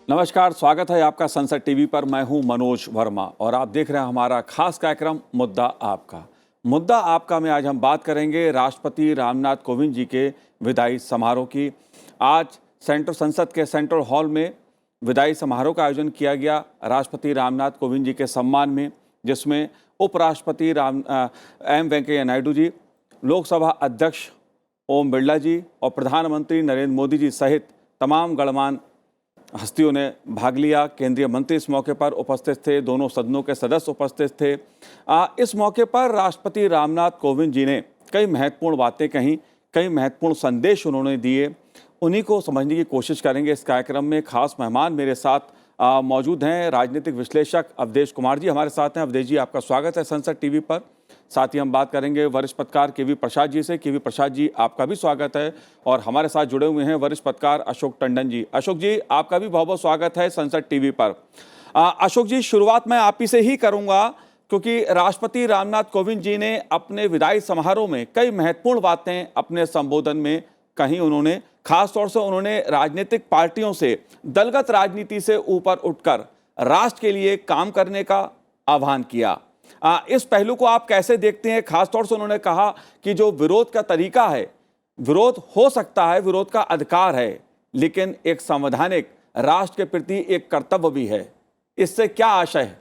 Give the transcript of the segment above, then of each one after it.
नमस्कार, स्वागत है आपका संसद टीवी पर। मैं हूं मनोज वर्मा और आप देख रहे हैं हमारा खास कार्यक्रम मुद्दा आपका। मुद्दा आपका में आज हम बात करेंगे राष्ट्रपति रामनाथ कोविंद जी के विदाई समारोह की। आज संसद के सेंट्रल हॉल में विदाई समारोह का आयोजन किया गया राष्ट्रपति रामनाथ कोविंद जी के सम्मान में, जिसमें उपराष्ट्रपति एम वेंकैया नायडू जी, लोकसभा अध्यक्ष ओम बिरला जी और प्रधानमंत्री नरेंद्र मोदी जी सहित तमाम गणमान्य हस्तियों ने भाग लिया। केंद्रीय मंत्री इस मौके पर उपस्थित थे, दोनों सदनों के सदस्य उपस्थित थे। इस मौके पर राष्ट्रपति रामनाथ कोविंद जी ने कई महत्वपूर्ण बातें कहीं, कई महत्वपूर्ण संदेश उन्होंने दिए। उन्हीं को समझने की कोशिश करेंगे इस कार्यक्रम में। खास मेहमान मेरे साथ मौजूद हैं राजनीतिक विश्लेषक अवधेश कुमार जी हमारे साथ हैं। अवधेश जी, आपका स्वागत है संसद टीवी पर। साथ ही हम बात करेंगे वरिष्ठ पत्रकार के वी प्रसाद जी से। के वी प्रसाद जी, आपका भी स्वागत है। और हमारे साथ जुड़े हुए हैं वरिष्ठ पत्रकार अशोक टंडन जी। अशोक जी, आपका भी बहुत बहुत स्वागत है संसद टीवी पर। अशोक जी, शुरुआत मैं आप ही से ही करूंगा, क्योंकि राष्ट्रपति रामनाथ कोविंद जी ने अपने विदाई समारोह में कई महत्वपूर्ण बातें अपने संबोधन में कही। उन्होंने खासतौर से राजनीतिक पार्टियों से दलगत राजनीति से ऊपर उठकर राष्ट्र के लिए काम करने का आह्वान किया। इस पहलू को आप कैसे देखते हैं? खासतौर से उन्होंने कहा कि जो विरोध का तरीका है, विरोध हो सकता है, विरोध का अधिकार है, लेकिन एक संवैधानिक राष्ट्र के प्रति एक कर्तव्य भी है। इससे क्या आशय है?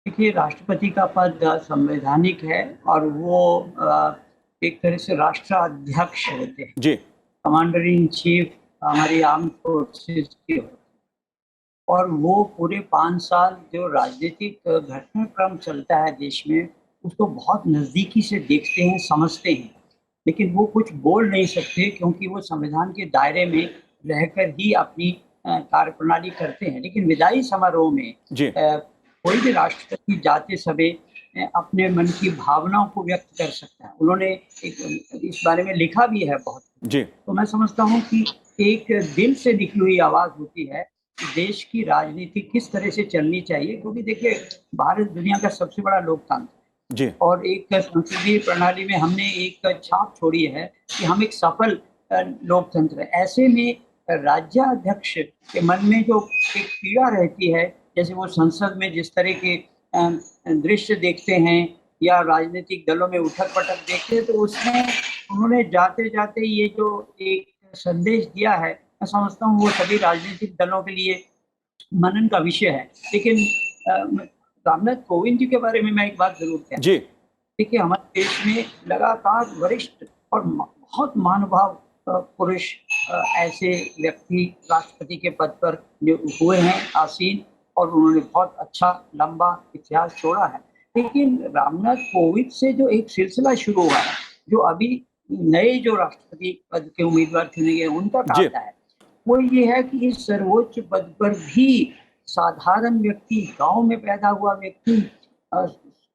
देखिए, राष्ट्रपति का पद संवैधानिक है और वो एक तरह से राष्ट्राध्यक्ष होते हैं जी। कमांडर इन चीफ हमारी आर्म फोर्सेस के होते हैं। और वो पूरे 5 साल जो राजनीतिक घटनाक्रम चलता है देश में, उसको बहुत नज़दीकी से देखते हैं, समझते हैं, लेकिन वो कुछ बोल नहीं सकते क्योंकि वो संविधान के दायरे में रहकर ही अपनी कार्यप्रणाली करते हैं। लेकिन विदाई समारोह में कोई भी राष्ट्रपति जाते समय अपने मन की भावनाओं को व्यक्त कर सकता है। उन्होंने इस बारे में लिखा भी है बहुत जी। तो मैं समझता हूँ कि एक दिल से निकली हुई आवाज़ होती है कि देश की राजनीति किस तरह से चलनी चाहिए, क्योंकि देखिए, भारत दुनिया का सबसे बड़ा लोकतंत्र जी। और एक संसदीय प्रणाली में हमने एक छाप छोड़ी है कि हम एक सफल लोकतंत्र है। ऐसे में राज्याध्यक्ष के मन में जो एक पीड़ा रहती है, जैसे वो संसद में जिस तरह के दृश्य देखते हैं या राजनीतिक दलों में उठक पटक देखते हैं, तो उसमें उन्होंने जाते जाते ये जो एक संदेश दिया है, मैं समझता हूँ वो सभी राजनीतिक दलों के लिए मनन का विषय है। लेकिन रामनाथ कोविंद जी के बारे में मैं एक बात जरूर कहूँ। जी। देखिए, हमारे देश में लगातार वरिष्ठ और बहुत महानुभाव पुरुष ऐसे व्यक्ति राष्ट्रपति के पद पर जो हुए हैं आसीन, और उन्होंने बहुत अच्छा लंबा इतिहास छोड़ा है। लेकिन रामनाथ कोविंद से जो एक सिलसिला शुरू हुआ है, जो अभी नए जो राष्ट्रपति पद के उम्मीदवार चुने गए उनका आता है, वो ये है कि इस सर्वोच्च पद पर भी साधारण व्यक्ति, गांव में पैदा हुआ व्यक्ति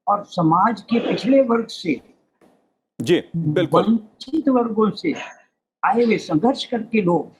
और समाज के पिछड़े वर्ग से, जी बिल्कुल, वंचित वर्गों से आए हुए संघर्ष करके लोग,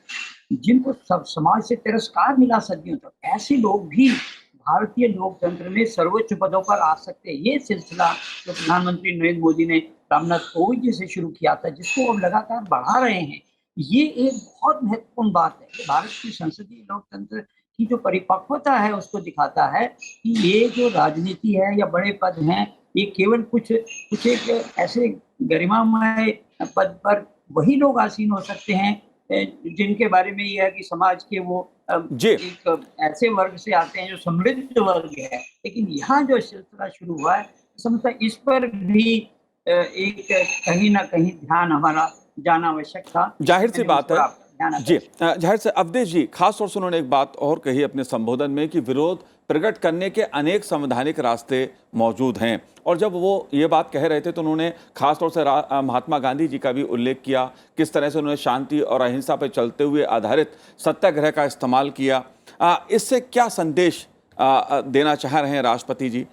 जिनको सब समाज से तिरस्कार मिला सदियों तक, ऐसे लोग भी भारतीय लोकतंत्र में सर्वोच्च पदों पर आ सकते हैं। ये सिलसिला जो प्रधानमंत्री नरेंद्र मोदी ने रामनाथ कोविंद जी से शुरू किया था, जिसको हम लगातार बढ़ा रहे हैं, ये एक बहुत महत्वपूर्ण बात है कि भारत की संसदीय लोकतंत्र की जो परिपक्वता है उसको दिखाता है कि ये जो राजनीति है या बड़े पद हैं, ये केवल कुछ एक ऐसे गरिमामय पद पर वही लोग आसीन हो सकते हैं जिनके बारे में यह है कि समाज के वो एक ऐसे वर्ग से आते हैं जो समृद्ध वर्ग है। लेकिन यहाँ जो सिलसिला शुरू हुआ है, समझता इस पर भी एक कहीं ना कहीं ध्यान हमारा जाना आवश्यक था। जाहिर सी बात है जी। जाहिर से अवधेश जी, खास तौर से उन्होंने एक बात और कही अपने संबोधन में कि विरोध प्रकट करने के अनेक संवैधानिक रास्ते मौजूद हैं। और जब वो ये बात कह रहे थे तो उन्होंने खास तौर से महात्मा गांधी जी का भी उल्लेख किया, किस तरह से उन्होंने शांति और अहिंसा पर चलते हुए आधारित सत्याग्रह का इस्तेमाल किया। इससे क्या संदेश देना चाह रहे हैं राष्ट्रपति जी?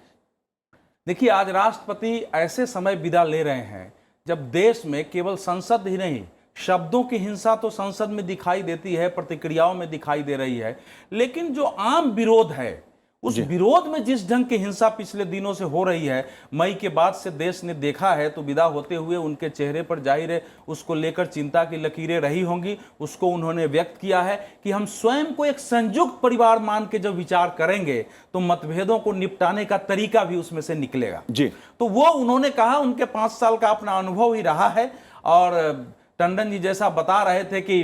देखिए, आज राष्ट्रपति ऐसे समय विदा ले रहे हैं जब देश में केवल संसद ही नहीं, शब्दों की हिंसा तो संसद में दिखाई देती है, प्रतिक्रियाओं में दिखाई दे रही है, लेकिन जो आम विरोध है उस जी। विरोध में जिस ढंग की हिंसा पिछले दिनों से हो रही है, मई के बाद से देश ने देखा है, तो विदा होते हुए उनके चेहरे पर जाहिर है उसको लेकर चिंता की लकीरें रही होंगी। उसको उन्होंने व्यक्त किया है कि हम स्वयं को एक संयुक्त परिवार मान के जब विचार करेंगे तो मतभेदों को निपटाने का तरीका भी उसमें से निकलेगा। जी। तो वो उन्होंने कहा, उनके 5 साल का अपना अनुभव ही रहा है। और टंडन जी जैसा बता रहे थे कि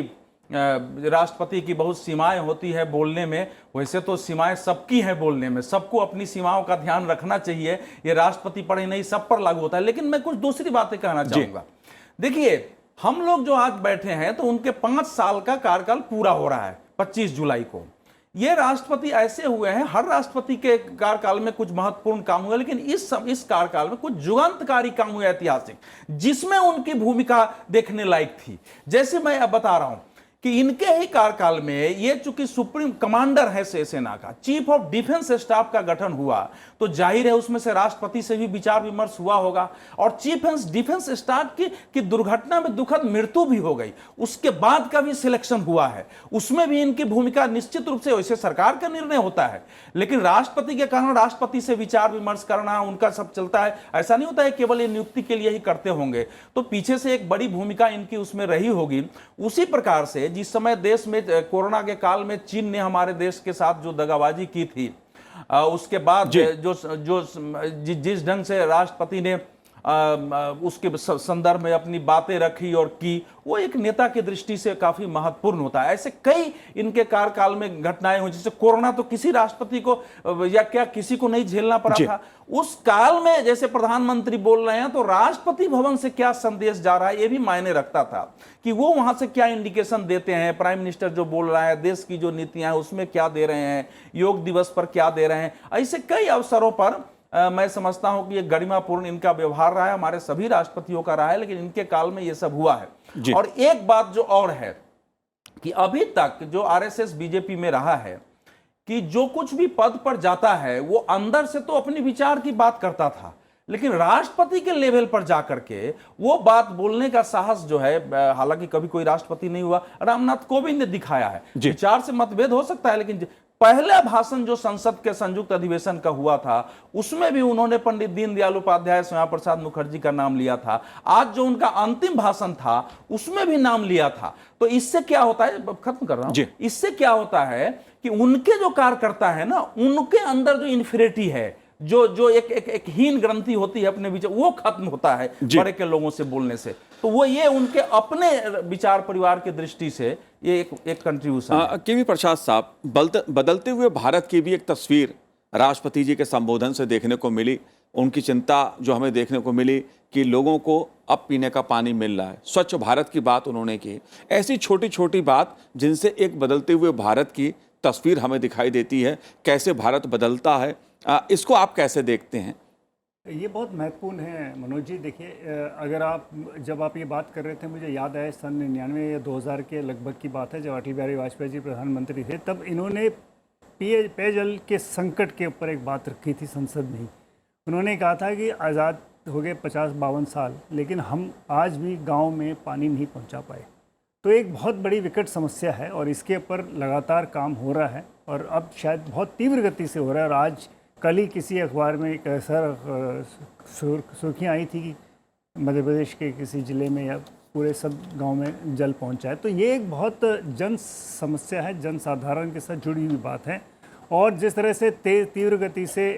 राष्ट्रपति की बहुत सीमाएं होती है बोलने में, वैसे तो सीमाएं सबकी हैं बोलने में, सबको अपनी सीमाओं का ध्यान रखना चाहिए। ये राष्ट्रपति पर ही नहीं, सब पर लागू होता है। लेकिन मैं कुछ दूसरी बातें कहना चाहूंगा। देखिए, हम लोग जो आज बैठे हैं तो उनके 5 साल का कार्यकाल पूरा हो रहा है 25 जुलाई को। ये राष्ट्रपति ऐसे हुए हैं, हर राष्ट्रपति के कार्यकाल में कुछ महत्वपूर्ण काम हुए, लेकिन इस कार्यकाल में कुछ जुगांतकारी काम हुए ऐतिहासिक, जिसमें उनकी भूमिका देखने लायक थी। जैसे मैं अब बता रहा हूं कि इनके ही कार्यकाल में ये चूंकि सुप्रीम कमांडर है सेना का, चीफ ऑफ डिफेंस स्टाफ का गठन हुआ, तो जाहिर है उसमें से राष्ट्रपति से भी विचार विमर्श हुआ होगा। और चीफ डिफेंस स्टाफ की दुर्घटना में दुखद मृत्यु भी हो गई, उसके बाद का भी सिलेक्शन हुआ है, उसमें भी इनकी भूमिका निश्चित रूप से, वैसे सरकार का निर्णय होता है, लेकिन राष्ट्रपति के कारण राष्ट्रपति से विचार विमर्श करना उनका सब चलता है। ऐसा नहीं होता है केवल ये नियुक्ति के लिए ही करते होंगे, तो पीछे से एक बड़ी भूमिका इनकी उसमें रही होगी। उसी प्रकार से जिस समय देश में कोरोना के काल में चीन ने हमारे देश के साथ जो दगाबाजी की थी, उसके बाद जिस ढंग से राष्ट्रपति ने उसके संदर्भ में अपनी बातें रखी और की, वो एक नेता की दृष्टि से काफी महत्वपूर्ण होता है। ऐसे कई इनके कार्यकाल में घटनाएं हुई, जैसे कोरोना तो किसी राष्ट्रपति को या क्या किसी को नहीं झेलना पड़ा था। उस काल में जैसे प्रधानमंत्री बोल रहे हैं तो राष्ट्रपति भवन से क्या संदेश जा रहा है ये भी मायने रखता था, कि वो वहां से क्या इंडिकेशन देते हैं। प्राइम मिनिस्टर जो बोल रहा है, देश की जो नीतियां हैं उसमें क्या दे रहे हैं, योग दिवस पर क्या दे रहे हैं, ऐसे कई अवसरों पर मैं समझता हूं कि ये गरिमापूर्ण इनका व्यवहार रहा है, हमारे सभी राष्ट्रपतियों का रहा है, लेकिन इनके काल में ये सब हुआ है। और एक बात जो और है कि अभी तक जो आरएसएस बीजेपी में रहा है कि जो कुछ भी पद पर जाता है वो अंदर से तो अपने विचार की बात करता था, लेकिन राष्ट्रपति के लेवल पर जाकर के वो बात बोलने का साहस जो है, हालांकि कभी कोई राष्ट्रपति नहीं हुआ, रामनाथ कोविंद ने दिखाया है। विचार से मतभेद हो सकता है, लेकिन पहला भाषण जो संसद के संयुक्त अधिवेशन का हुआ था उसमें भी उन्होंने पंडित दीनदयाल उपाध्याय, श्यामा प्रसाद मुखर्जी का नाम लिया था। आज जो उनका अंतिम भाषण था उसमें भी नाम लिया था। तो इससे क्या होता है, खत्म कर रहा हूं, इससे क्या होता है कि उनके जो कार्यकर्ता है ना, उनके अंदर जो इन्फिनिटी है, जो एक हीन ग्रंथि होती है अपने विचार, वो खत्म होता है बड़े के लोगों से बोलने से। तो वो ये उनके अपने विचार परिवार की दृष्टि से ये एक कंट्रीब्यूशन। केवी प्रसाद साहब, बदलते हुए भारत की भी एक तस्वीर राष्ट्रपति जी के संबोधन से देखने को मिली। उनकी चिंता जो हमें देखने को मिली कि लोगों को अब पीने का पानी मिल रहा है, स्वच्छ भारत की बात उन्होंने की। ऐसी छोटी छोटी बात जिनसे एक बदलते हुए भारत की तस्वीर हमें दिखाई देती है, कैसे भारत बदलता है, इसको आप कैसे देखते हैं? ये बहुत महत्वपूर्ण है मनोज जी। देखिए, अगर जब आप ये बात कर रहे थे, मुझे याद आया सन 99 या 2000 के लगभग की बात है, जब अटल बिहारी वाजपेयी जी प्रधानमंत्री थे, तब इन्होंने पेयजल के संकट के ऊपर एक बात रखी थी संसद में ही। उन्होंने कहा था कि आज़ाद हो गए 50-52 साल, लेकिन हम आज भी गाँव में पानी नहीं पहुँचा पाए। तो एक बहुत बड़ी विकट समस्या है और इसके ऊपर लगातार काम हो रहा है और अब शायद बहुत तीव्र गति से हो रहा है। और आज कल ही किसी अखबार में एक ऐसा सुर्खियाँ आई थी कि मध्य प्रदेश के किसी ज़िले में या पूरे सब गांव में जल पहुंचा है। तो ये एक बहुत जन समस्या है, जन साधारण के साथ जुड़ी हुई बात है। और जिस तरह से तीव्र गति से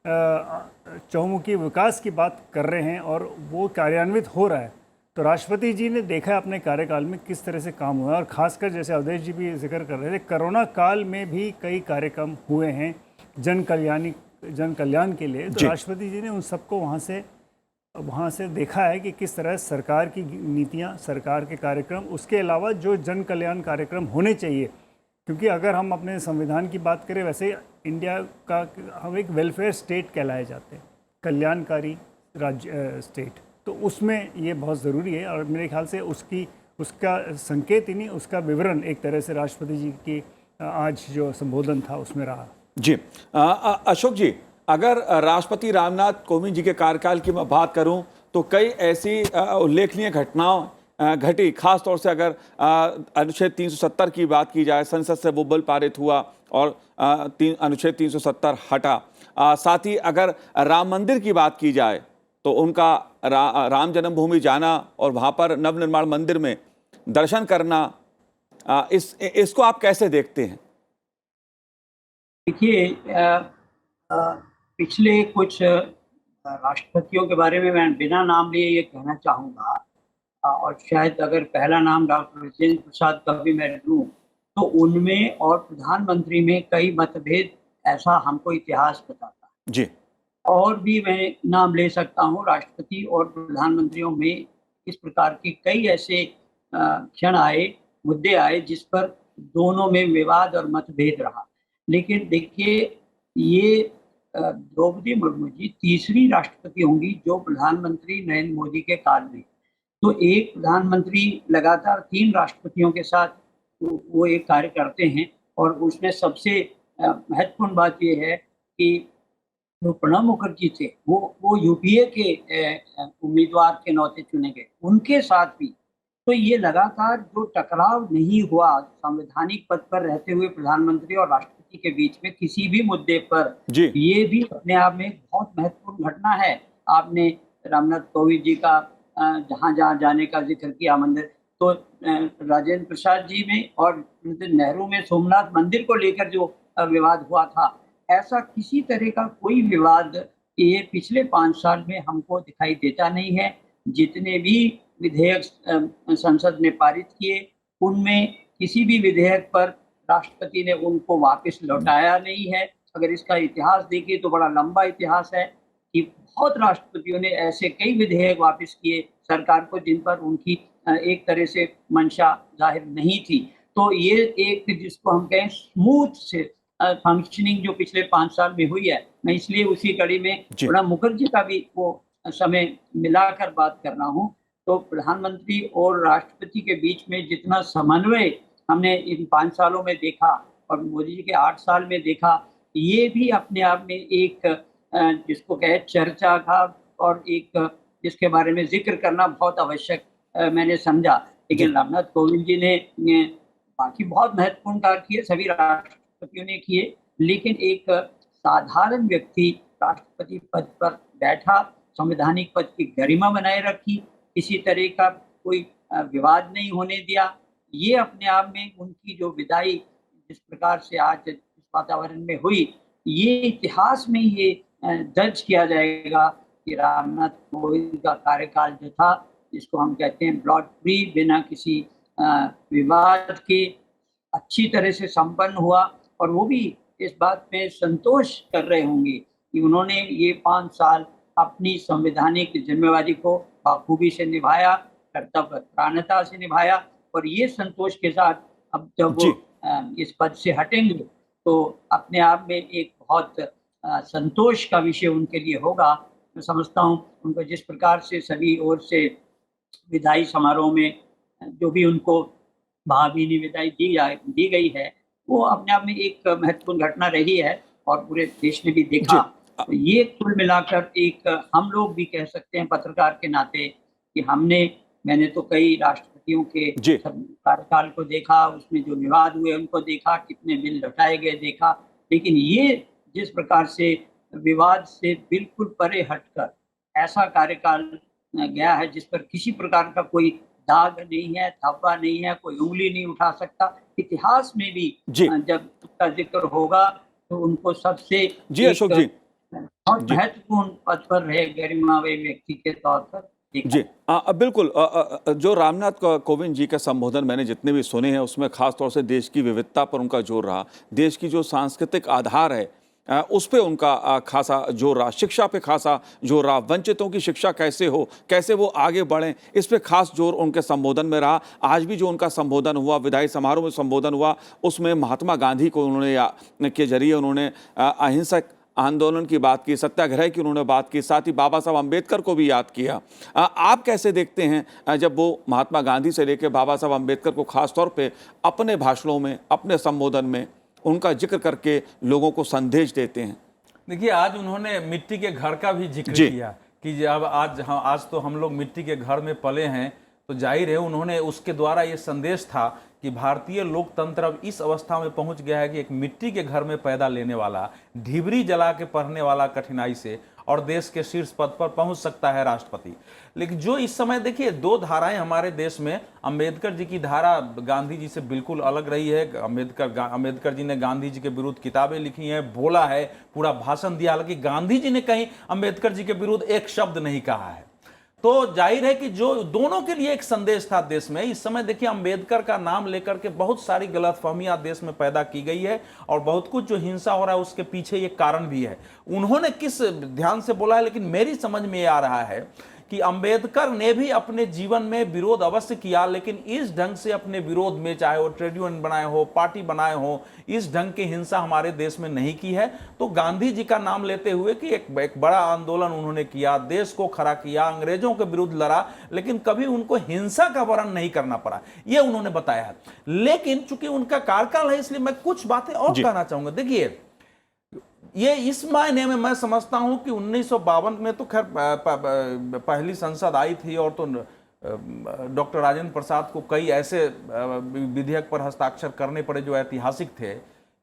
चहुमुखी विकास की बात कर रहे हैं और वो कार्यान्वित हो रहा है, तो राष्ट्रपति जी ने देखा अपने कार्यकाल में किस तरह से काम हुआ। और ख़ासकर जैसे अवधेश जी भी जिक्र कर रहे थे, कोरोना काल में भी कई कार्यक्रम हुए हैं जन कल्याण के लिए। तो राष्ट्रपति जी ने उन सबको वहाँ से देखा है कि किस तरह सरकार की नीतियाँ, सरकार के कार्यक्रम, उसके अलावा जो जन कल्याण कार्यक्रम होने चाहिए। क्योंकि अगर हम अपने संविधान की बात करें, वैसे इंडिया का हम एक वेलफेयर स्टेट कहलाए जाते हैं, कल्याणकारी राज्य स्टेट। तो उसमें ये बहुत ज़रूरी है और मेरे ख्याल से उसका संकेत ही नहीं, उसका विवरण एक तरह से राष्ट्रपति जी की आज जो संबोधन था उसमें रहा। जी अशोक जी, अगर राष्ट्रपति रामनाथ कोविंद जी के कार्यकाल की मैं बात करूं तो कई ऐसी उल्लेखनीय घटनाओं घटी, खास तौर से अगर अनुच्छेद 370 की बात की जाए, संसद से वो बिल पारित हुआ और अनुच्छेद 370 हटा। साथ ही अगर राम मंदिर की बात की जाए तो उनका राम जन्मभूमि जाना और वहाँ पर नवनिर्माण मंदिर में दर्शन करना, इसको आप कैसे देखते हैं? देखिए, पिछले कुछ राष्ट्रपतियों के बारे में मैं बिना नाम लिए ये कहना चाहूँगा, और शायद अगर पहला नाम डॉक्टर राजेंद्र प्रसाद का भी मैं लूँ तो उनमें और प्रधानमंत्री में कई मतभेद, ऐसा हमको इतिहास बताता है। जी। और भी मैं नाम ले सकता हूँ, राष्ट्रपति और प्रधानमंत्रियों में इस प्रकार के कई ऐसे क्षण आए, मुद्दे आए जिस पर दोनों में विवाद और मतभेद रहा। लेकिन देखिए, ये द्रौपदी मुर्मू जी तीसरी राष्ट्रपति होंगी जो प्रधानमंत्री नरेंद्र मोदी के काल में, तो एक प्रधानमंत्री लगातार 3 राष्ट्रपतियों के साथ वो एक कार्य करते हैं। और उसमें सबसे महत्वपूर्ण बात ये है कि जो प्रणब मुखर्जी थे वो यूपीए के उम्मीदवार के नाते चुने गए, उनके साथ भी तो ये लगातार जो टकराव नहीं हुआ संवैधानिक पद पर रहते हुए प्रधानमंत्री और राष्ट्रपति के बीच में किसी भी मुद्दे पर, जी। ये भी अपने आप में बहुत महत्वपूर्ण घटना है। आपने रामनाथ कोविंद जी का जहाँ जहाँ जाने का जिक्र किया मंदिर, तो राजेंद्र प्रसाद जी में और नेहरू में सोमनाथ मंदिर को लेकर जो विवाद हुआ था, ऐसा किसी तरह का कोई विवाद ये पिछले 5 साल में हमको दिखाई देता नहीं है। जितने भी विधेयक संसद ने पारित किए, उनमें किसी भी विधेयक पर राष्ट्रपति ने उनको वापस लौटाया नहीं है। अगर इसका इतिहास देखें तो बड़ा लंबा इतिहास है कि बहुत राष्ट्रपतियों ने ऐसे कई विधेयक वापस किए सरकार को जिन पर उनकी एक तरह से मंशा जाहिर नहीं थी। तो ये एक, जिसको हम कहें स्मूथ से फंक्शनिंग जो पिछले 5 साल में हुई है, मैं इसलिए उसी कड़ी में प्रणब मुखर्जी का भी वो समय मिलाकर बात कर रहा हूँ। तो प्रधानमंत्री और राष्ट्रपति के बीच में जितना समन्वय हमने इन 5 सालों में देखा और मोदी जी के 8 साल में देखा, ये भी अपने आप में एक जिसको कहे चर्चा का और एक जिसके बारे में जिक्र करना बहुत आवश्यक मैंने समझा। लेकिन रामनाथ कोविंद जी ने बाकी बहुत महत्वपूर्ण कार्य किए, सभी राष्ट्रपतियों ने किए, लेकिन एक साधारण व्यक्ति राष्ट्रपति पद पर बैठा, संवैधानिक पद की गरिमा बनाए रखी, किसी तरह का कोई विवाद नहीं होने दिया। ये अपने आप में उनकी जो विदाई जिस प्रकार से आज इस वातावरण में हुई, ये इतिहास में ये दर्ज किया जाएगा कि रामनाथ कोविंद का कार्यकाल जो था, जिसको हम कहते हैं ब्लॉट फ्री, बिना किसी विवाद के अच्छी तरह से संपन्न हुआ। और वो भी इस बात में संतोष कर रहे होंगे कि उन्होंने ये 5 साल अपनी संवैधानिक जिम्मेवारी को बखूबी से निभाया, कर्तव्यपरायणता से निभाया। और ये संतोष के साथ अब जब वो इस पद से हटेंगे तो अपने आप में एक बहुत संतोष का विषय उनके लिए होगा। मैं समझता हूँ उनको जिस प्रकार से सभी ओर से विदाई समारोह में जो भी उनको भावभीनी विदाई दी गई है, वो अपने आप में एक महत्वपूर्ण घटना रही है और पूरे देश ने भी देखा। तो ये कुल मिलाकर एक हम लोग भी कह सकते हैं पत्रकार के नाते कि मैंने तो कई राष्ट्रपतियों के कार्यकाल को देखा, उसमें जो विवाद हुए उनको देखा, कितने बिल लौटाए गए देखा, लेकिन ये जिस प्रकार से विवाद से बिल्कुल परे हटकर ऐसा कार्यकाल गया है जिस पर किसी प्रकार का कोई दाग नहीं है, धब्बा नहीं है, कोई उंगली नहीं उठा सकता। इतिहास में भी जब उसका जिक्र होगा तो उनको सबसे अशोक जी बहुत महत्वपूर्ण पद पर रहे गरिमामय व्यक्ति के तौर पर। जी बिल्कुल। जो रामनाथ कोविंद जी का संबोधन मैंने जितने भी सुने हैं उसमें खास तौर से देश की विविधता पर उनका जोर रहा, देश की जो सांस्कृतिक आधार है उस पे उनका खासा जोर रहा, शिक्षा पे खासा जोर रहा, वंचितों की शिक्षा कैसे हो, कैसे वो आगे बढ़ें, इस पे खास जोर उनके संबोधन में रहा। आज भी जो उनका संबोधन हुआ, विदाई समारोह में संबोधन हुआ, उसमें महात्मा गांधी को उन्होंने के जरिए उन्होंने अहिंसक आंदोलन की बात की, सत्याग्रह की उन्होंने बात की, साथ ही बाबा साहब अम्बेडकर को भी याद किया। आप कैसे देखते हैं जब वो महात्मा गांधी से लेकर बाबा साहब अम्बेडकर को खास तौर पे अपने भाषणों में, अपने संबोधन में उनका जिक्र करके लोगों को संदेश देते हैं? देखिए, आज उन्होंने मिट्टी के घर का भी जिक्र किया कि जब आज तो हम लोग मिट्टी के घर में पले हैं, तो जाहिर है उन्होंने उसके द्वारा ये संदेश था कि भारतीय लोकतंत्र अब इस अवस्था में पहुंच गया है कि एक मिट्टी के घर में पैदा लेने वाला, ढिबरी जला के पढ़ने वाला कठिनाई से और देश के शीर्ष पद पर पहुंच सकता है राष्ट्रपति। लेकिन जो इस समय देखिए दो धाराएं हमारे देश में, अंबेडकर जी की धारा गांधी जी से बिल्कुल अलग रही है। अंबेडकर जी ने गांधी जी के विरुद्ध किताबें लिखी हैं, बोला है, पूरा भाषण दिया, हालांकि गांधी जी ने कहीं अंबेडकर जी के विरुद्ध एक शब्द नहीं कहा है। तो जाहिर है कि जो दोनों के लिए एक संदेश था देश में। इस समय देखिए अंबेडकर का नाम लेकर के बहुत सारी गलतफहमियां देश में पैदा की गई है और बहुत कुछ जो हिंसा हो रहा है उसके पीछे ये कारण भी है। उन्होंने किस ध्यान से बोला है, लेकिन मेरी समझ में ये आ रहा है कि अंबेडकर ने भी अपने जीवन में विरोध अवश्य किया, लेकिन इस ढंग से अपने विरोध में, चाहे वो ट्रेड यूनियन बनाए हो, पार्टी बनाए हो, इस ढंग की हिंसा हमारे देश में नहीं की है। तो गांधी जी का नाम लेते हुए कि एक बड़ा आंदोलन उन्होंने किया, देश को खड़ा किया, अंग्रेजों के विरुद्ध लड़ा, लेकिन कभी उनको हिंसा का वर्ण नहीं करना पड़ा, ये उन्होंने बताया है। लेकिन चूंकि उनका कार्यकाल है इसलिए मैं कुछ बातें और कहना चाहूंगा। देखिए ये इस मायने में मैं समझता हूं कि 1952 में तो खैर पहली संसद आई थी और तो डॉक्टर राजेंद्र प्रसाद को कई ऐसे विधेयक पर हस्ताक्षर करने पड़े जो ऐतिहासिक थे,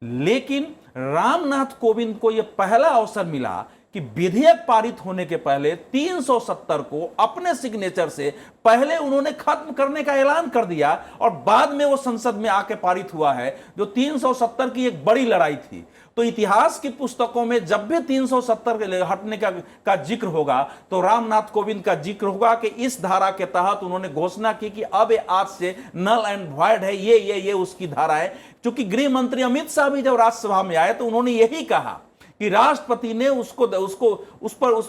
लेकिन रामनाथ कोविंद को यह पहला अवसर मिला कि विधेयक पारित होने के पहले 370 को अपने सिग्नेचर से पहले उन्होंने खत्म करने का ऐलान कर दिया और बाद में वो संसद में आके पारित हुआ है, जो 370 की एक बड़ी लड़ाई थी। तो इतिहास की पुस्तकों में जब भी 370 के हटने का जिक्र होगा तो रामनाथ कोविंद का जिक्र होगा कि इस धारा के तहत उन्होंने घोषणा की कि अब आज से नल एंड वॉइड है, ये उसकी धारा है। क्योंकि गृह मंत्री अमित शाह भी जब राज्यसभा में आए तो उन्होंने यही कहा कि राष्ट्रपति ने उस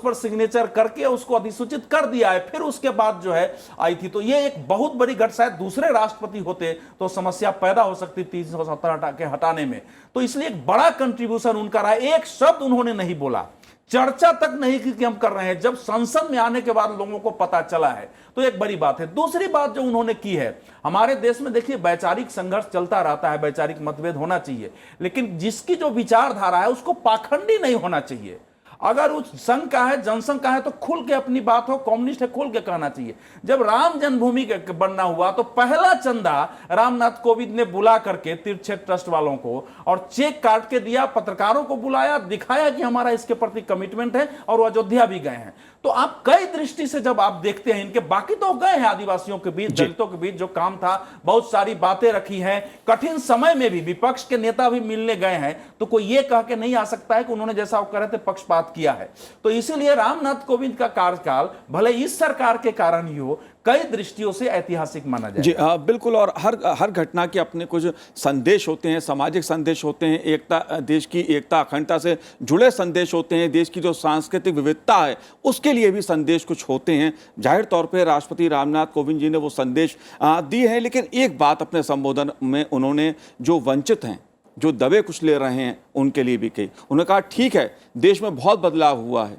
पर सिग्नेचर करके उसको अधिसूचित कर दिया है, फिर उसके बाद जो है आई थी। तो ये एक बहुत बड़ी घटना, शायद दूसरे राष्ट्रपति होते तो समस्या पैदा हो सकती 370 के हटाने में। तो इसलिए एक बड़ा कंट्रीब्यूशन उनका रहा। एक शब्द उन्होंने नहीं बोला, चर्चा तक नहीं की कि हम कर रहे हैं। जब संसद में आने के बाद लोगों को पता चला है तो एक बड़ी बात है। दूसरी बात जो उन्होंने की है, हमारे देश में देखिए वैचारिक संघर्ष चलता रहता है, वैचारिक मतभेद होना चाहिए, लेकिन जिसकी जो विचारधारा है उसको पाखंडी नहीं होना चाहिए। अगर उस संघ का है, जनसंघ का है, तो खुल के अपनी बात हो, कम्युनिस्ट है खुल के कहना चाहिए। जब राम जन्मभूमि बनना हुआ तो पहला चंदा रामनाथ कोविंद ने बुला करके तीर्थ क्षेत्र ट्रस्ट वालों को और चेक काट के दिया, पत्रकारों को बुलाया, दिखाया कि हमारा इसके प्रति कमिटमेंट है, और वो अयोध्या भी गए हैं। तो आप कई दृष्टि से जब आप देखते हैं इनके, बाकी तो गए हैं आदिवासियों के बीच, दलितों के बीच जो काम था, बहुत सारी बातें रखी हैं, कठिन समय में भी विपक्ष के नेता भी मिलने गए हैं, तो कोई ये कह के नहीं आ सकता है कि उन्होंने जैसा वो कह रहे थे पक्षपात किया है। तो इसीलिए रामनाथ कोविंद का कार्यकाल भले इस सरकार के कारण ही हो, कई दृष्टियों से ऐतिहासिक माना जाए। जी बिल्कुल। और हर घटना के अपने कुछ संदेश होते हैं, सामाजिक संदेश होते हैं, एकता, देश की एकता अखंडता से जुड़े संदेश होते हैं, देश की जो सांस्कृतिक विविधता है उसके लिए भी संदेश कुछ होते हैं। जाहिर तौर पे राष्ट्रपति रामनाथ कोविंद जी ने वो संदेश दिए हैं। लेकिन एक बात अपने संबोधन में उन्होंने जो वंचित हैं, जो दबे कुचले रहे हैं, उनके लिए भी कही। उन्होंने कहा ठीक है, देश में बहुत बदलाव हुआ है,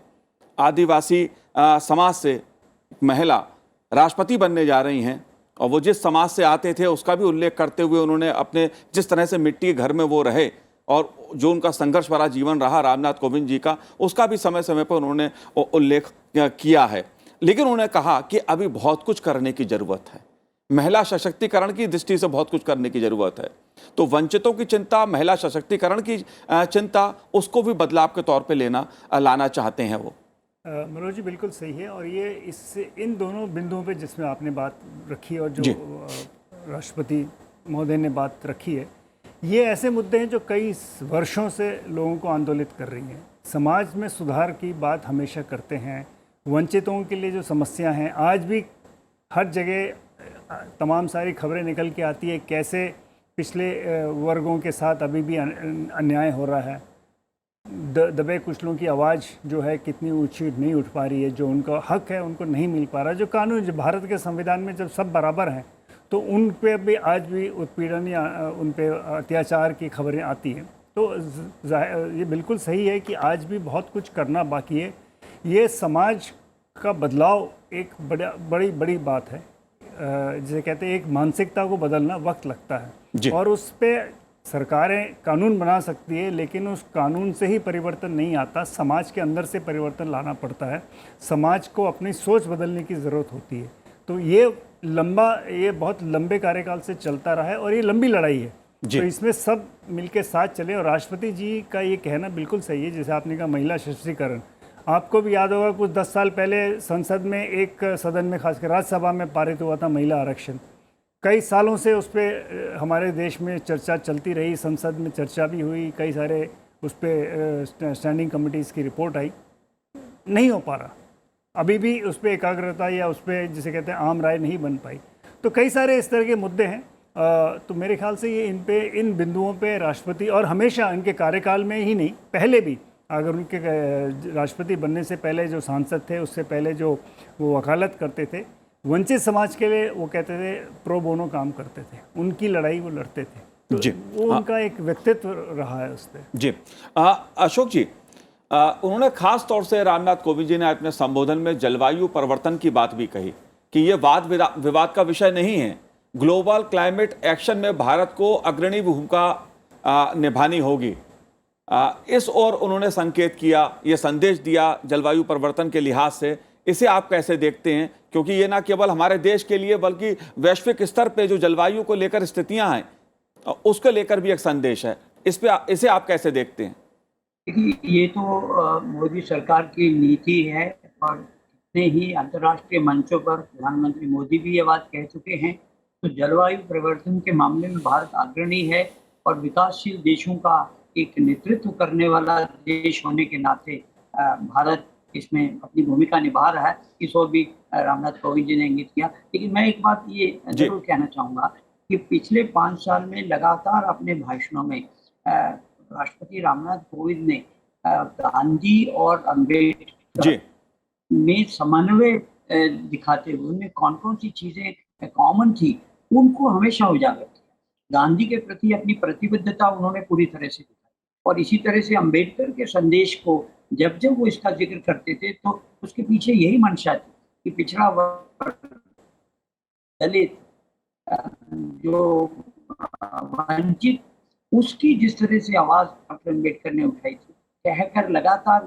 आदिवासी समाज से महिला राष्ट्रपति बनने जा रही हैं, और वो जिस समाज से आते थे उसका भी उल्लेख करते हुए उन्होंने अपने जिस तरह से मिट्टी के घर में वो रहे और जो उनका संघर्ष भरा जीवन रहा रामनाथ कोविंद जी का, उसका भी समय समय पर उन्होंने उल्लेख किया है। लेकिन उन्होंने कहा कि अभी बहुत कुछ करने की जरूरत है, महिला सशक्तिकरण की दृष्टि से बहुत कुछ करने की जरूरत है। तो वंचितों की चिंता, महिला सशक्तिकरण की चिंता, उसको भी बदलाव के तौर पे लाना चाहते हैं वो। मनोज जी बिल्कुल सही है। और ये इन दोनों बिंदुओं पे जिसमें आपने बात रखी और जो राष्ट्रपति महोदय ने बात रखी है, ये ऐसे मुद्दे हैं जो कई वर्षों से लोगों को आंदोलित कर रही हैं। समाज में सुधार की बात हमेशा करते हैं, वंचितों के लिए जो समस्या हैं आज भी हर जगह तमाम सारी खबरें निकल के आती है, कैसे पिछले वर्गों के साथ अभी भी अन्याय हो रहा है, दबे कुचलों की आवाज़ जो है कितनी ऊंची नहीं उठ पा रही है, जो उनका हक है उनको नहीं मिल पा रहा। जो कानून, जो भारत के संविधान में जब सब बराबर हैं तो उन पे भी आज भी उत्पीड़न या उन पे अत्याचार की खबरें आती हैं। तो ये बिल्कुल सही है कि आज भी बहुत कुछ करना बाकी है। ये समाज का बदलाव एक बड़ी बात है। जिसे कहते हैं एक मानसिकता को बदलना वक्त लगता है, और उस पर सरकारें कानून बना सकती है, लेकिन उस कानून से ही परिवर्तन नहीं आता, समाज के अंदर से परिवर्तन लाना पड़ता है। समाज को अपनी सोच बदलने की ज़रूरत होती है। तो ये बहुत लंबे कार्यकाल से चलता रहा है और ये लंबी लड़ाई है। जी। तो इसमें सब मिलके साथ चले। और राष्ट्रपति जी का ये कहना बिल्कुल सही है, जैसे आपने कहा महिला सशक्तिकरण। आपको भी याद होगा कुछ 10 साल पहले संसद में एक सदन में, खासकर राज्यसभा में पारित हुआ था महिला आरक्षण। कई सालों से उस पर हमारे देश में चर्चा चलती रही, संसद में चर्चा भी हुई, कई सारे उस पर स्टैंडिंग कमिटीज़ की रिपोर्ट आई, नहीं हो पा रहा। अभी भी उस पर एकाग्रता या उस पर जिसे कहते हैं आम राय नहीं बन पाई। तो कई सारे इस तरह के मुद्दे हैं। तो मेरे ख्याल से ये इन बिंदुओं पे राष्ट्रपति, और हमेशा इनके कार्यकाल में ही नहीं, पहले भी, अगर उनके राष्ट्रपति बनने से पहले जो सांसद थे, उससे पहले जो वो वकालत करते थे वंचित समाज के लिए, वो कहते थे प्रो बोनो काम करते थे, उनकी लड़ाई वो लड़ते थे। तो जी। वो उनका एक व्यक्तित्व रहा है उस पर। जी। अशोक जी, उन्होंने खास तौर से रामनाथ कोविंद जी ने अपने संबोधन में जलवायु परिवर्तन की बात भी कही कि ये वाद विवाद का विषय नहीं है। ग्लोबल क्लाइमेट एक्शन में भारत को अग्रणी भूमिका निभानी होगी। इस ओर उन्होंने संकेत किया, ये संदेश दिया जलवायु परिवर्तन के लिहाज से। इसे आप कैसे देखते हैं? क्योंकि ये ना केवल हमारे देश के लिए बल्कि वैश्विक स्तर पे जो जलवायु को लेकर स्थितियां हैं उसको लेकर भी एक संदेश है। इसे आप कैसे देखते हैं? देखिए, ये तो मोदी सरकार की नीति है और कितने ही अंतर्राष्ट्रीय मंचों पर प्रधानमंत्री मोदी भी ये बात कह चुके हैं। तो जलवायु परिवर्तन के मामले में भारत अग्रणी है और विकासशील देशों का एक नेतृत्व करने वाला देश होने के नाते भारत इसमें अपनी भूमिका निभा रहा है। इस ओर भी रामनाथ कोविंद जी ने इंगित किया। लेकिन मैं एक बात ये जरूर कहना चाहूँगा कि पिछले 5 साल में लगातार अपने भाषणों में राष्ट्रपति रामनाथ कोविंद ने गांधी और अम्बेडकर में समन्वय दिखाते हुए उनमें कौन कौन सी चीजें कॉमन थी उनको हमेशा उजागर किया। गांधी के प्रति अपनी प्रतिबद्धता उन्होंने पूरी तरह से दिखाई और इसी तरह से अम्बेडकर के संदेश को जब जब वो इसका जिक्र करते थे तो उसके पीछे यही मंशा थी कि पिछड़ा वर्ग, दलित, जो वंचित, उसकी जिस तरह से आवाज डॉक्टर अम्बेडकर ने उठाई थी, कहकर लगातार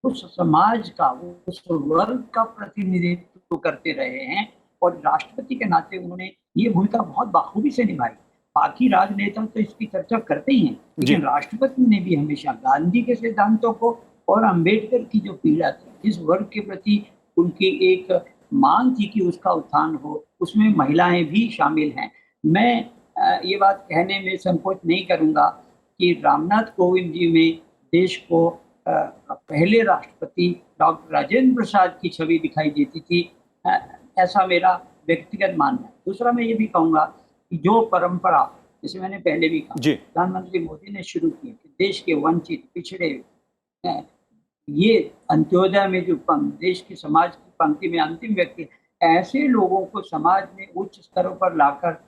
उस समाज का, उस वर्ग का प्रतिनिधित्व करते रहे हैं और राष्ट्रपति के नाते उन्होंने ये भूमिका बहुत बाखूबी से निभाई। बाकी राजनेता तो इसकी चर्चा करते ही हैं, लेकिन राष्ट्रपति ने भी हमेशा गांधी के सिद्धांतों को और अम्बेडकर की जो पीड़ा थी, जिस वर्ग के प्रति उनकी एक मांग थी कि उसका उत्थान हो, उसमें महिलाएं भी शामिल हैं। मैं ये बात कहने में संकोच नहीं करूंगा कि रामनाथ कोविंद जी में देश को पहले राष्ट्रपति डॉक्टर राजेंद्र प्रसाद की छवि दिखाई देती थी, ऐसा मेरा व्यक्तिगत मानना है। दूसरा मैं ये भी कहूँगा कि जो परंपरा, जैसे मैंने पहले भी कहा, प्रधानमंत्री मोदी ने शुरू की कि देश के वंचित, पिछड़े, ये अंत्योदय में जो देश के समाज की पंक्ति में अंतिम व्यक्ति, ऐसे लोगों को समाज में उच्च स्तरों पर लाकर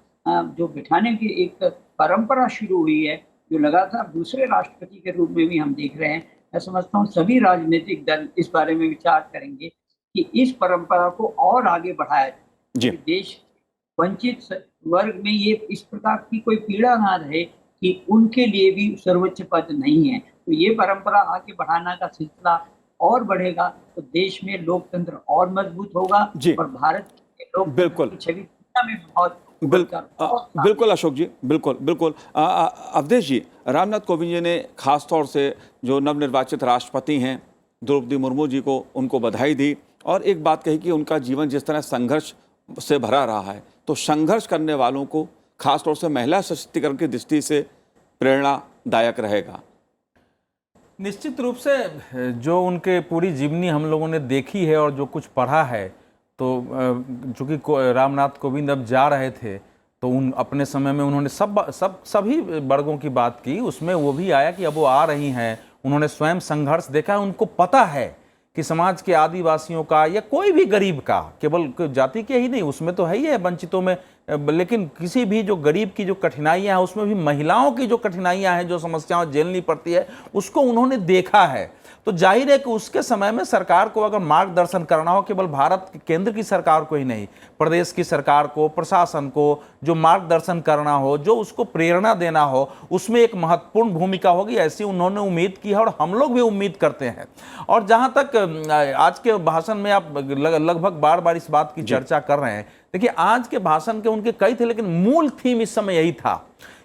जो बिठाने की एक परंपरा शुरू हुई है, जो लगातार दूसरे राष्ट्रपति के रूप में भी हम देख रहे हैं। मैं समझता हूँ सभी राजनीतिक दल इस बारे में विचार करेंगे कि इस परंपरा को और आगे बढ़ाया जाए। देश वंचित वर्ग में ये इस प्रकार की कोई पीड़ा ना रहे कि उनके लिए भी सर्वोच्च पद नहीं है। तो ये परंपरा आगे बढ़ाना का सिलसिला और बढ़ेगा तो देश में लोकतंत्र और मजबूत होगा और भारत के लोकतंत्र की छवि में बहुत बिल्कुल अशोक जी, बिल्कुल। अवधेश जी, रामनाथ कोविंद जी ने खास तौर से जो नवनिर्वाचित राष्ट्रपति हैं द्रौपदी मुर्मू जी को, उनको बधाई दी और एक बात कही कि उनका जीवन जिस तरह संघर्ष से भरा रहा है, तो संघर्ष करने वालों को खास तौर से महिला सशक्तिकरण की दृष्टि से प्रेरणादायक रहेगा। निश्चित रूप से जो उनके पूरी जीवनी हम लोगों ने देखी है और जो कुछ पढ़ा है, तो चूँकि रामनाथ कोविंद अब जा रहे थे तो अपने समय में उन्होंने सभी वर्गों की बात की, उसमें वो भी आया कि अब वो आ रही हैं, उन्होंने स्वयं संघर्ष देखा है, उनको पता है कि समाज के आदिवासियों का या कोई भी गरीब का, केवल जाति के ही नहीं, उसमें तो है ही है, वंचितों में लेकिन किसी भी जो गरीब की जो कठिनाइयां हैं, उसमें भी महिलाओं की जो कठिनाइयां हैं, जो समस्याएं झेलनी पड़ती है, उसको उन्होंने देखा है। तो जाहिर है कि उसके समय में सरकार को अगर मार्गदर्शन करना हो, केवल भारत केंद्र की सरकार को ही नहीं, प्रदेश की सरकार को, प्रशासन को जो मार्गदर्शन करना हो, जो उसको प्रेरणा देना हो, उसमें एक महत्वपूर्ण भूमिका होगी, ऐसी उन्होंने उम्मीद की है और हम लोग भी उम्मीद करते हैं। और जहां तक आज के भाषण में आप लगभग बार बार इस बात की चर्चा कर रहे हैं, देखिए आज के भाषण के उनके कई थे, लेकिन मूल थीम इस समय यही था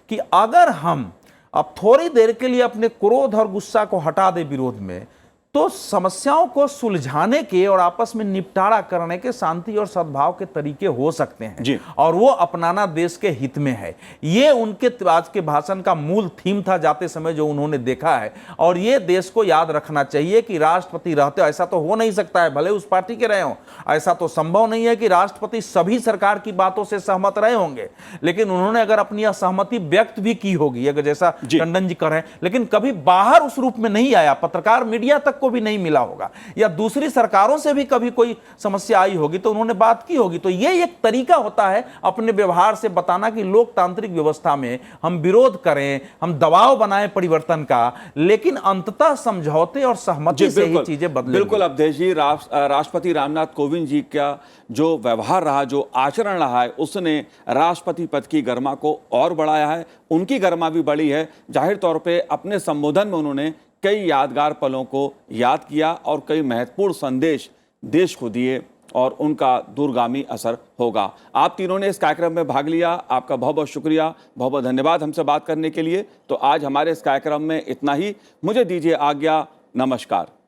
कि अगर हम अब थोड़ी देर के लिए अपने क्रोध और गुस्सा को हटा दे विरोध में, तो समस्याओं को सुलझाने के और आपस में निपटारा करने के शांति और सद्भाव के तरीके हो सकते हैं, और वो अपनाना देश के हित में है। ये उनके आज के भाषण का मूल थीम था जाते समय, जो उन्होंने देखा है। और ये देश को याद रखना चाहिए कि राष्ट्रपति रहते, ऐसा तो हो नहीं सकता है, भले उस पार्टी के रहे हों, ऐसा तो संभव नहीं है कि राष्ट्रपति सभी सरकार की बातों से सहमत रहे होंगे, लेकिन उन्होंने अगर अपनी असहमति व्यक्त भी की होगी, अगर जैसा टंडन जी कर रहे हैं, लेकिन कभी बाहर उस रूप में नहीं आया, पत्रकार मीडिया तक को भी नहीं मिला होगा, या दूसरी सरकारों से भी कभी कोई समस्या आई होगी तो उन्होंने बात की होगी। तो ये एक तरीका होता है अपने व्यवहार से बताना कि लोकतांत्रिक व्यवस्था में हम विरोध करें, हम दबाव बनाएं परिवर्तन का, लेकिन अंततः समझौते और सहमति से ही चीजें बदलेंगी। बिल्कुल अवधेश जी, राष्ट्रपति रामनाथ कोविंद जी का जो व्यवहार रहा, जो आचरण रहा है, उसने राष्ट्रपति पद की गरिमा को और बढ़ाया है। उनकी गरिमा भी बढ़ी है। जाहिर तौर पे अपने संबोधन में उन्होंने कई यादगार पलों को याद किया और कई महत्वपूर्ण संदेश देश को दिए, और उनका दूरगामी असर होगा। आप तीनों ने इस कार्यक्रम में भाग लिया, आपका बहुत बहुत शुक्रिया, बहुत बहुत धन्यवाद हमसे बात करने के लिए। तो आज हमारे इस कार्यक्रम में इतना ही। मुझे दीजिए आज्ञा, नमस्कार।